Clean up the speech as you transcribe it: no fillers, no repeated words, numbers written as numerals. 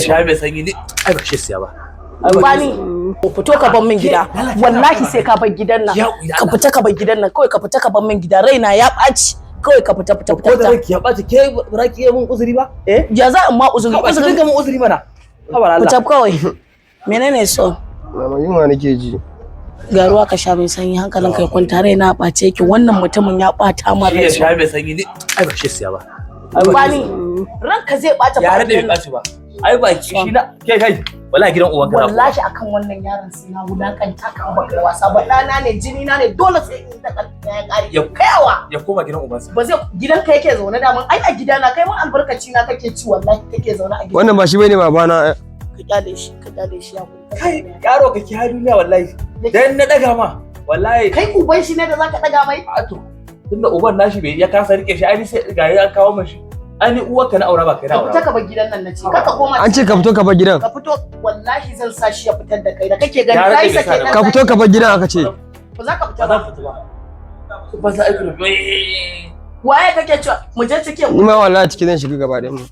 Shayi mai sanyi ne ai ba shi siya ba. Bani fito ka bar min gida. Wallahi sai ka bar gidan nan. Ka fita ka bar gidan nan. Kawai ka fita ka bar min gida. Raina ya ɓaci. Kawai ka fita. Ko da ranki ya ɓaci ke ba ki yi min uzuri ba? Ya za in ma uzuri. Uzuri ga mun uzuri mana. Fita kawai. Menene so? Mama yunwa nake ji. Ga ruwa ka sha mai sanyi hankalin kai kwanta raina ɓace yake wannan mutumin ya ɓata ma rai. Shayi mai sanyi ne ai ba shi siya ba. Bani ranka zai ɓata ya rade bai ɓaci ba. Ai ba shi na kai wallahi gidan uwanka na. Wallahi akan wannan yaron sai na wulakanta ka ba kai wasa ba dana ne jini na ne dole sai in ta ya kare ya kaiwa ya koma gidan ubansa. Ba zai gidan ka yake zaune da mun ai a gidana kai mun albarkaci na kake ci wallahi kake zaune a gidan. Wannan ba shi bane babana. Ka kyale shi ya kai yaro kake ha duniya wallahi dan na daga ma wallahi kai uban shi ne da zaka daga mai a to tunda uban nashi bai ya kasa rike shi ai sai ga ya kawo mashi ai ni uwarka na aura ba kai na aura. Ka fita ka bar gidan nan nace ka koma. An ce ka fito ka bar gidan. Ka fito wallahi zan sa shi ya fitar da kai da kake gani kai sake ka fito ka bar gidan aka ce. Ba za ka fita ba. Ba za a yi waye kake cewa mu je cikin. Ni ma wallahi ciki zan shiga gaba ɗayan mu.